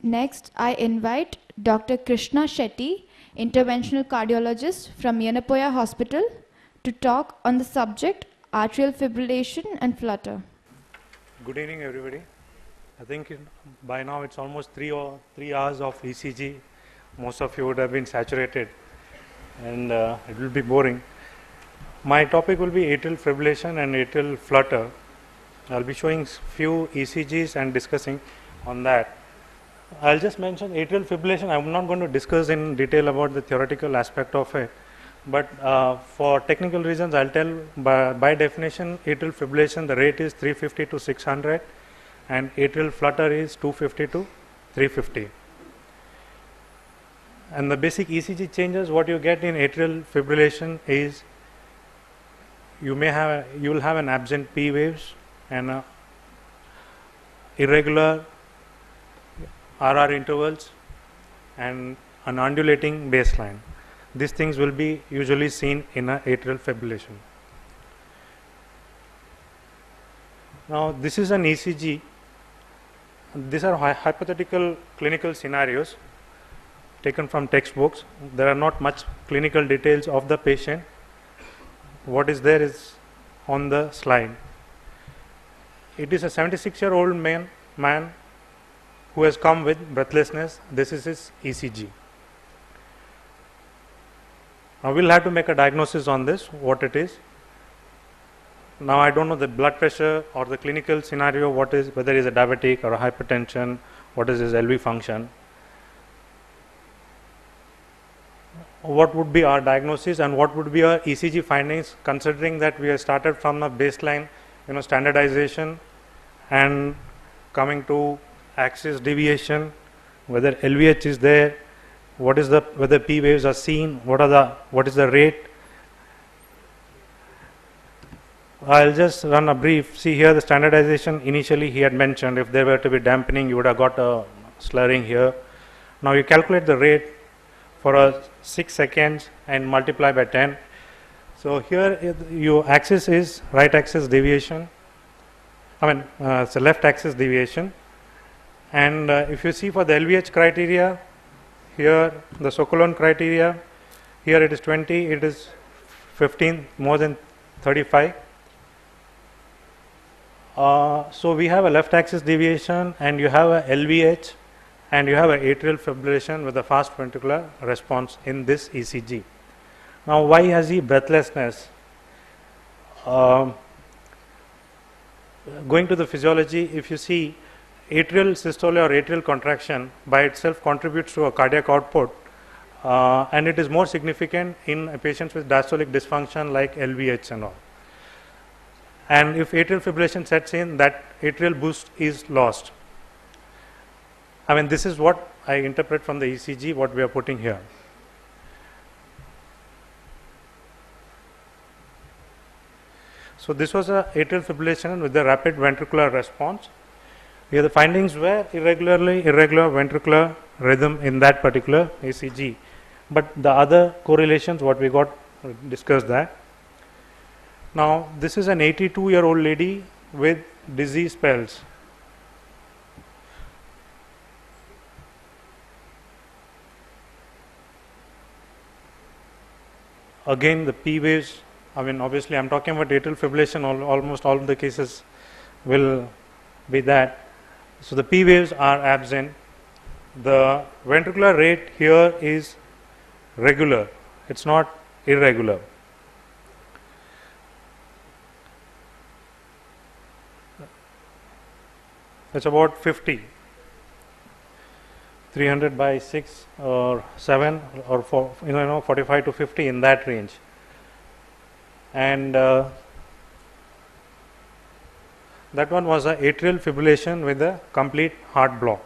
Next, I invite Dr. Krishna Shetty, interventional cardiologist from Yenapoya Hospital, to talk on the subject atrial fibrillation and flutter. Good evening, everybody. I think by now it's almost 3 hours of ECG. Most of you would have been saturated, and it will be boring. My topic will be atrial fibrillation and atrial flutter. I'll be showing few ECGs and discussing on that. I'll just mention atrial fibrillation. I'm not going to discuss in detail about the theoretical aspect of it, but for technical reasons, I'll tell by definition, atrial fibrillation, the rate is 350 to 600, and atrial flutter is 250 to 350. And the basic ECG changes, what you get in atrial fibrillation is you will have an absent P waves and irregular RR intervals and an undulating baseline. These things will be usually seen in a atrial fibrillation. Now this is an ECG. These are hypothetical clinical scenarios taken from textbooks. There are not much clinical details of the patient. What is there is on the slide. It is a 76-year-old man who has come with breathlessness. This is his ECG. Now we'll have to make a diagnosis on this, what it is. Now I don't know the blood pressure or the clinical scenario, whether he is a diabetic or a hypertension, what is his LV function. What would be our diagnosis and what would be our ECG findings, considering that we have started from a baseline, standardization and coming to axis deviation, whether LVH is there, whether P waves are seen, what is the rate. I'll just run a brief. See here the standardization. Initially he had mentioned if there were to be dampening, you would have got a slurring here. Now you calculate the rate for 6 seconds and multiply by 10. So here your axis is right axis deviation. It's a left axis deviation. And if you see for the LVH criteria, here the Sokolov criteria, here it is 20, it is 15, more than 35. So we have a left axis deviation and you have a LVH and you have an atrial fibrillation with a fast ventricular response in this ECG. Now why has he breathlessness? Going to the physiology, if you see atrial systole or atrial contraction by itself contributes to a cardiac output, and it is more significant in patients with diastolic dysfunction like LVH and all. And if atrial fibrillation sets in, that atrial boost is lost. This is what I interpret from the ECG, what we are putting here. So this was a atrial fibrillation with the rapid ventricular response. Here the findings were irregular ventricular rhythm in that particular ECG. But the other correlations, what we got, discussed that. Now this is an 82-year-old lady with dizzy spells. Again the P waves, obviously I am talking about atrial fibrillation, almost all of the cases will be that. So the P waves are absent. The ventricular rate here is regular, it's not irregular. It's about 50, 300 by 6 or 7 or 45 to 50 in that range. And that one was an atrial fibrillation with a complete heart block.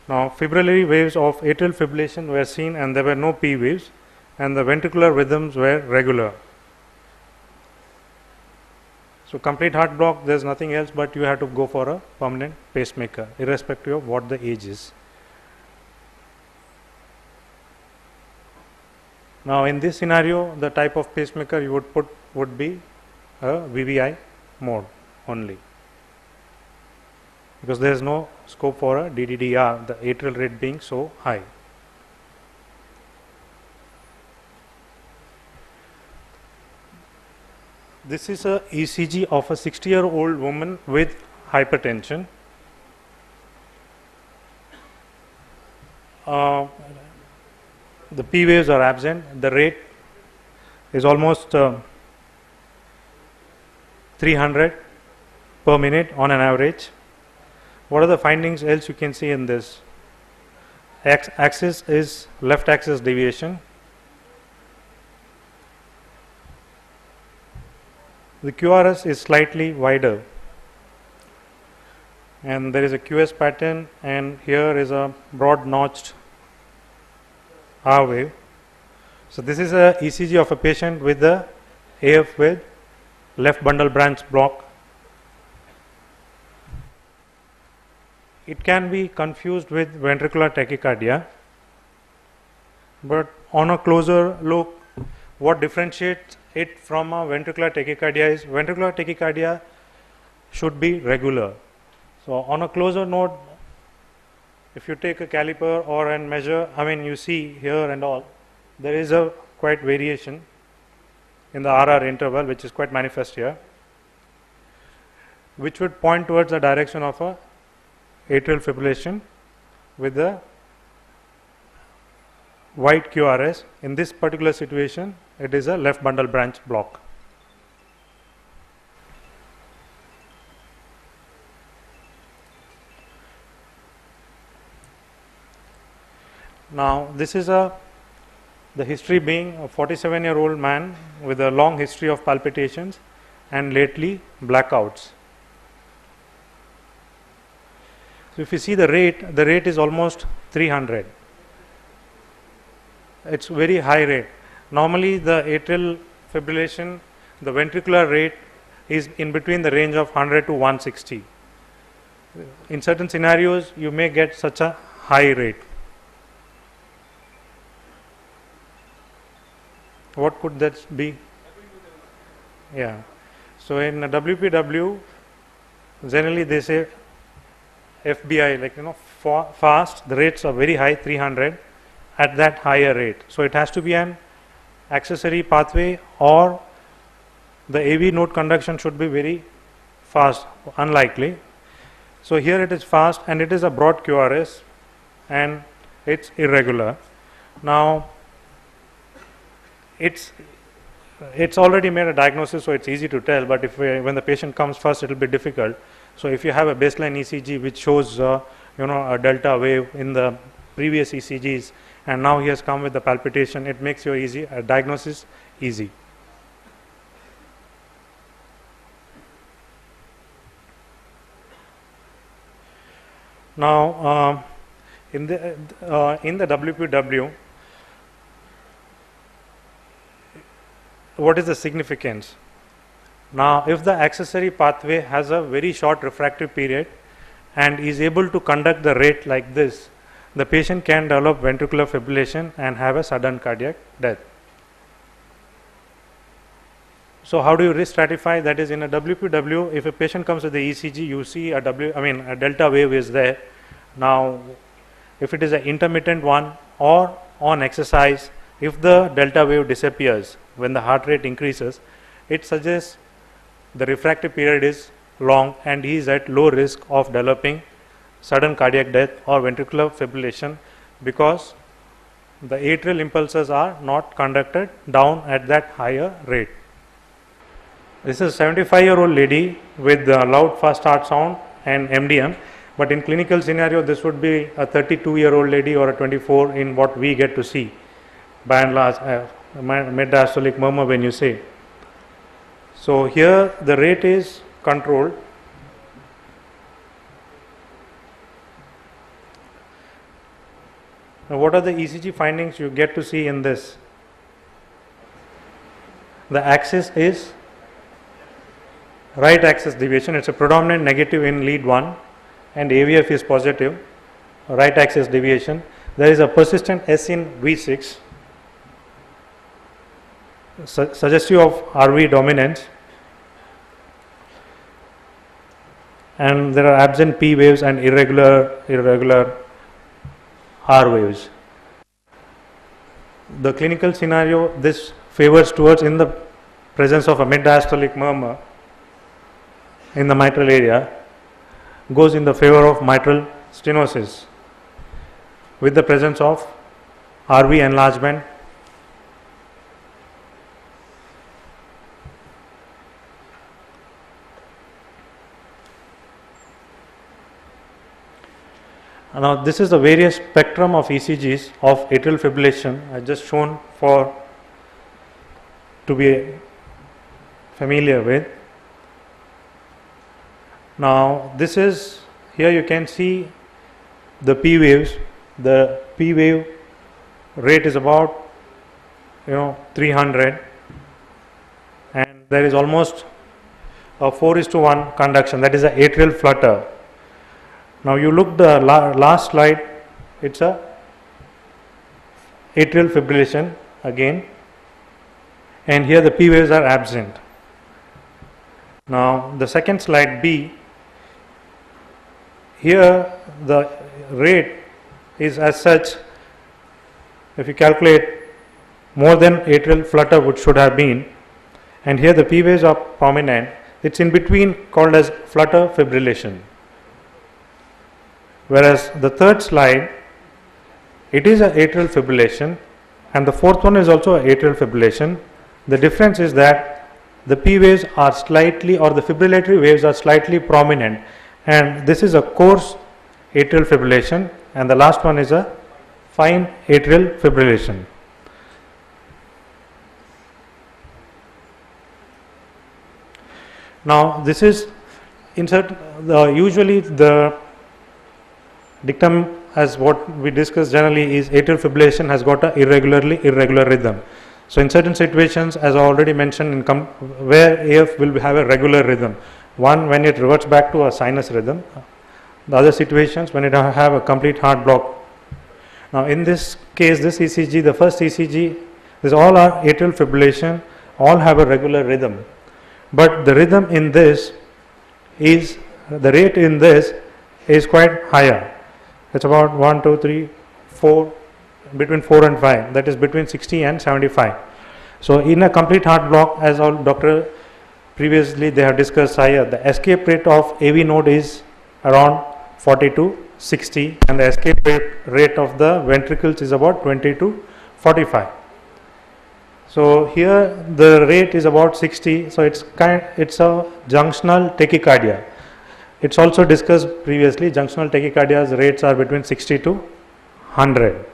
Now fibrillary waves of atrial fibrillation were seen and there were no P waves and the ventricular rhythms were regular. So complete heart block, there is nothing else but you have to go for a permanent pacemaker irrespective of what the age is. Now in this scenario, the type of pacemaker you would put would be a VVI mode only. because there is no scope for a DDDR, the atrial rate being so high. This is a ECG of a 60-year-old woman with hypertension. The P waves are absent. The rate is almost 300 per minute on an average. What are the findings else you can see in this? Axis is left axis deviation. The QRS is slightly wider, and there is a QS pattern, and here is a broad notched R wave. So this is a ECG of a patient with the AF with left bundle branch block. It can be confused with ventricular tachycardia, but on a closer look, what differentiates it from a ventricular tachycardia is ventricular tachycardia should be regular. So on a closer note, if you take a caliper or and measure, you see here and all, there is a quite variation in the RR interval, which is quite manifest here, which would point towards the direction of a atrial fibrillation with the white QRS. In this particular situation, it is a left bundle branch block. Now this is the history being a 47-year-old man with a long history of palpitations and lately blackouts. So if you see the rate is almost 300. It's very high rate. Normally the atrial fibrillation, the ventricular rate is in between the range of 100 to 160. In certain scenarios, you may get such a high rate. What could that be? Yeah. So in WPW, generally they say FBI, fast, the rates are very high, 300 at that higher rate. So it has to be an accessory pathway, or the AV node conduction should be very fast, unlikely. So here it is fast and it is a broad QRS and it's irregular. Now it's already made a diagnosis, so it's easy to tell, but when the patient comes first, it will be difficult. So if you have a baseline ECG which shows a delta wave in the previous ECGs, and now he has come with the palpitation, it makes your diagnosis easy. Now in the WPW, what is the significance? Now if the accessory pathway has a very short refractive period and is able to conduct the rate like this, the patient can develop ventricular fibrillation and have a sudden cardiac death. So how do you risk stratify? That is, in a WPW, if a patient comes with the ECG, you see a delta wave is there. Now if it is an intermittent one or on exercise, if the delta wave disappears when the heart rate increases, it suggests the refractive period is long and he is at low risk of developing sudden cardiac death or ventricular fibrillation, because the atrial impulses are not conducted down at that higher rate. This is a 75-year-old lady with loud fast heart sound and MDM, but in clinical scenario this would be a 32-year-old lady or a 24 in what we get to see by and large, mid-diastolic murmur when you say. So here the rate is controlled. Now what are the ECG findings you get to see in this? The axis is right axis deviation. It's a predominant negative in lead 1 and AVF is positive, right axis deviation. There is a persistent S in V6, suggestive of RV dominance, and there are absent P waves and irregular R waves. The clinical scenario, this favors towards in the presence of a mid-diastolic murmur in the mitral area, goes in the favor of mitral stenosis with the presence of RV enlargement. Now this is the various spectrum of ECGs of atrial fibrillation I just shown for to be familiar with. Now this is, here you can see the P waves. The P wave rate is about 300, and there is almost a 4:1 conduction, that is a atrial flutter. Now you look the last slide, it's a atrial fibrillation again, and here the P waves are absent. Now the second slide B, here the rate is as such, if you calculate more than atrial flutter which should have been, and here the P waves are prominent, it's in between, called as flutter fibrillation. Whereas the third slide, it is an atrial fibrillation, and the fourth one is also an atrial fibrillation. The difference is that the P waves are slightly, or the fibrillatory waves are slightly prominent, and this is a coarse atrial fibrillation, and the last one is a fine atrial fibrillation. Now this is usually the dictum as what we discuss generally is atrial fibrillation has got a irregular rhythm. So in certain situations, as I already mentioned, where AF will have a regular rhythm, one when it reverts back to a sinus rhythm, the other situations when it have a complete heart block. Now in this case, this ECG, the first ECG, this all are atrial fibrillation, all have a regular rhythm, but the rhythm in this is, the rate in this is quite higher. It's about 1, 2, 3, 4, between 4 and 5, that is between 60 and 75. So in a complete heart block, as all doctor previously they have discussed higher, the escape rate of AV node is around 40 to 60, and the escape rate of the ventricles is about 20 to 45. So here the rate is about 60, so it's a junctional tachycardia. It's also discussed previously, junctional tachycardia's rates are between 60 to 100.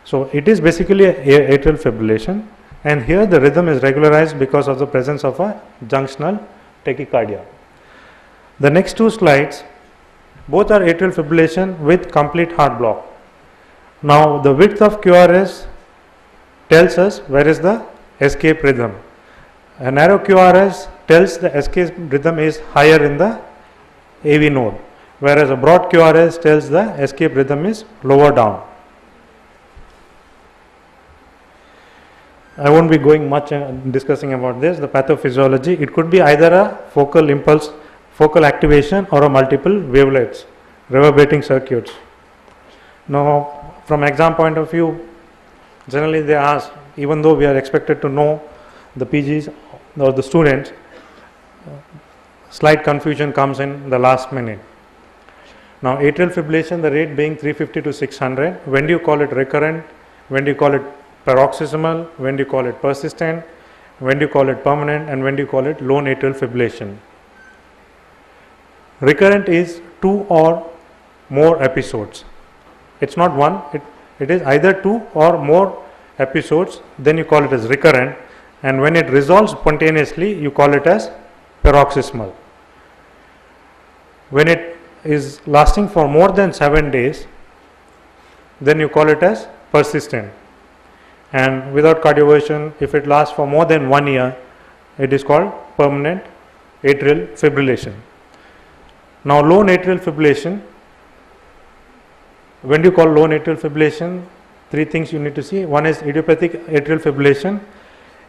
So it is basically a atrial fibrillation, and here the rhythm is regularized because of the presence of a junctional tachycardia. The next two slides, both are atrial fibrillation with complete heart block. Now the width of QRS tells us where is the escape rhythm. A narrow QRS tells the escape rhythm is higher in the AV node, whereas a broad QRS tells the escape rhythm is lower down. I won't be going much discussing about this, the pathophysiology. It could be either a focal impulse, focal activation, or a multiple wavelets, reverberating circuits. Now from exam point of view, generally they ask, even though we are expected to know the PGs or the students, slight confusion comes in the last minute. Now atrial fibrillation, the rate being 350 to 600, when do you call it recurrent, when do you call it paroxysmal, when do you call it persistent, when do you call it permanent, and when do you call it lone atrial fibrillation. Recurrent is 2 or more episodes. It's not one, it is either 2 or more episodes, then you call it as recurrent, and when it resolves spontaneously you call it as paroxysmal. When it is lasting for more than 7 days, then you call it as persistent, and without cardioversion, if it lasts for more than 1 year, it is called permanent atrial fibrillation. Now lone atrial fibrillation, when do you call lone atrial fibrillation? 3 things you need to see. One is idiopathic atrial fibrillation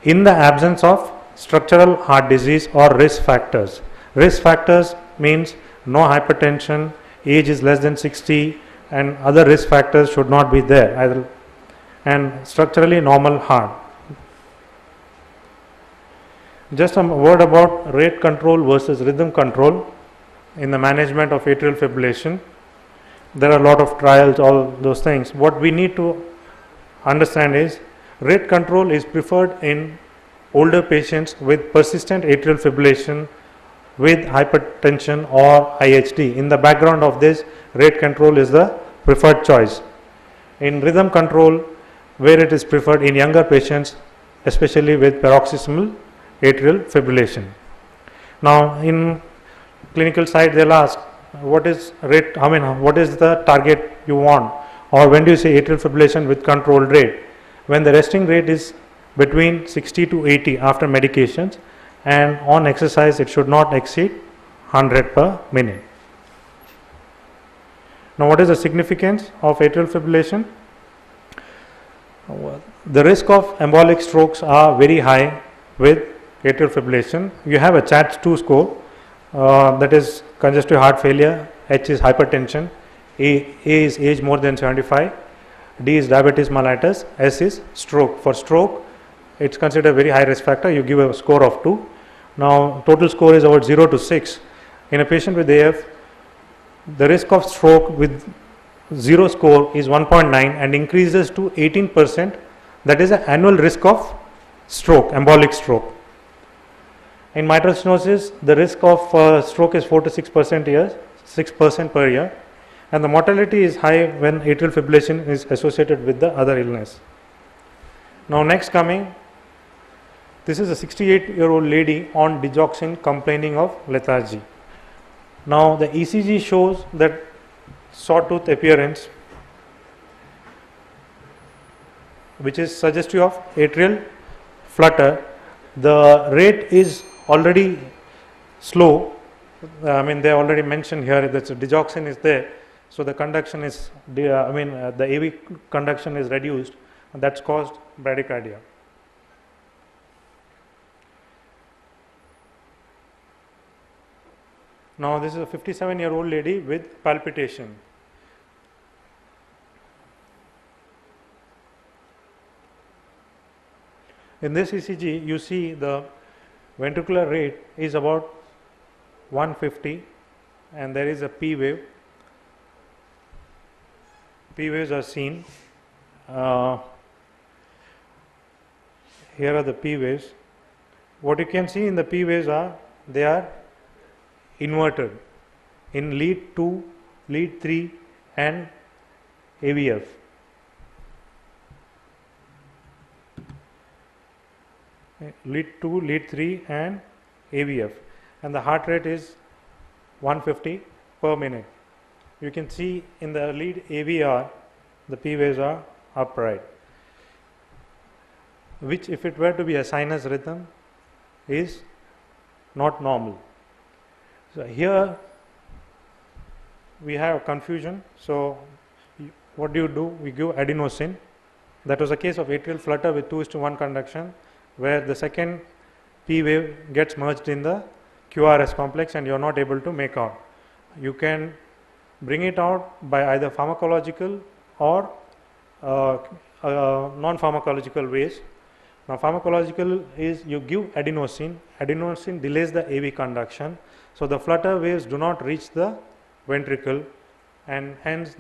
in the absence of structural heart disease or risk factors. Risk factors means no hypertension, age is less than 60, and other risk factors should not be there either, and structurally normal heart. Just a word about rate control versus rhythm control in the management of atrial fibrillation. There are a lot of trials, all those things. What we need to understand is rate control is preferred in older patients with persistent atrial fibrillation with hypertension or IHD. In the background of this, rate control is the preferred choice. In rhythm control, where it is preferred in younger patients, especially with paroxysmal atrial fibrillation. Now, in clinical side, they'll ask, what is rate? I mean, what is the target you want, or when do you say atrial fibrillation with controlled rate? When the resting rate is between 60 to 80 after medications, and on exercise it should not exceed 100 per minute. Now, what is the significance of atrial fibrillation? The risk of embolic strokes are very high with atrial fibrillation. You have a CHATS-2 score, that is congestive heart failure, H is hypertension, A is age more than 75, D is diabetes mellitus, S is stroke. For stroke, it's considered a very high risk factor. You give a score of 2. Now, total score is about 0 to 6. In a patient with AF, the risk of stroke with 0 score is 1.9 and increases to 18%. That is an annual risk of stroke, embolic stroke. In mitral stenosis, the risk of stroke is 4 to 6% per year, and the mortality is high when atrial fibrillation is associated with the other illness. Now, next coming, this is a 68-year-old lady on digoxin complaining of lethargy. Now, the ECG shows that sawtooth appearance, which is suggestive of atrial flutter. The rate is already slow. I mean, they already mentioned here that the digoxin is there, so the conduction is, the AV conduction is reduced, and that's caused bradycardia. Now, this is a 57-year-old lady with palpitation. In this ECG, you see the ventricular rate is about 150, and there is a P wave. P waves are seen. Here are the P waves. What you can see in the P waves are, they are inverted in lead 2, lead 3 and AVF. Lead 2, lead 3 and AVF, and the heart rate is 150 per minute. You can see in the lead AVR, the P waves are upright, which if it were to be a sinus rhythm is not normal. So, here we have confusion. So, what do? We give adenosine. That was a case of atrial flutter with 2:1 conduction, where the second P wave gets merged in the QRS complex and you are not able to make out. You can bring it out by either pharmacological or non-pharmacological ways. Now, pharmacological is you give adenosine. Adenosine delays the AV conduction, so the flutter waves do not reach the ventricle, and hence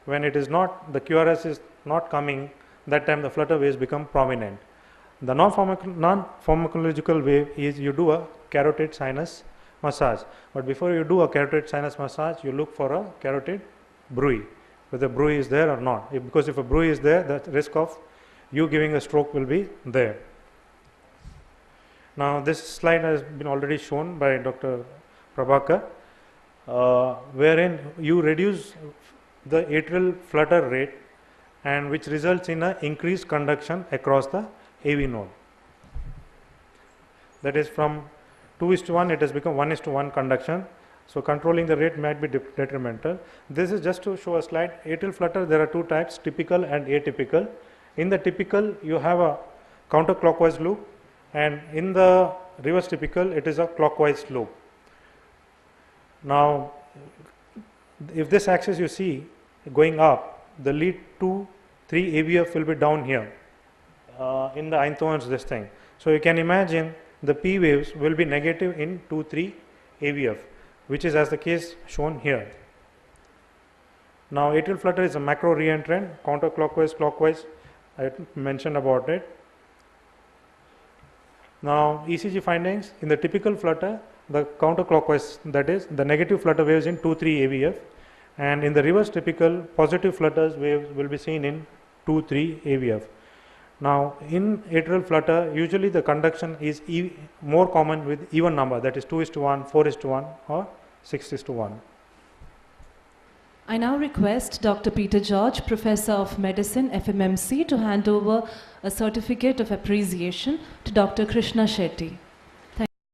when it is not, the QRS is not coming, that time the flutter waves become prominent. The non-pharmacological way is you do a carotid sinus massage, but before you do a carotid sinus massage, you look for a carotid bruit, whether bruit is there or not. Because if a bruit is there, the risk of you giving a stroke will be there. Now, this slide has been already shown by Dr. Prabhakar, wherein you reduce the atrial flutter rate, and which results in an increased conduction across the AV node. That is, from 2:1 it has become 1:1 conduction. So, controlling the rate might be detrimental. This is just to show a slide. Atrial flutter, there are two types, typical and atypical. In the typical, you have a counterclockwise loop, and in the reverse typical, it is a clockwise loop. Now, if this axis you see going up, the lead 2, 3 AVF will be down here in the Einthoven's this thing. So you can imagine the P waves will be negative in 2, 3 AVF, which is as the case shown here. Now atrial flutter is a macro reentrant, counterclockwise, clockwise, I mentioned about it. Now ECG findings, in the typical flutter, the counterclockwise, that is the negative flutter waves in 2, 3 AVF, and in the reverse typical, positive flutters waves will be seen in 2, 3 AVF. Now in atrial flutter, usually the conduction is more common with even number, that is 2:1, 4:1 or 6:1. I now request Dr. Peter George, Professor of Medicine, FMMC, to hand over a certificate of appreciation to Dr. Krishna Shetty.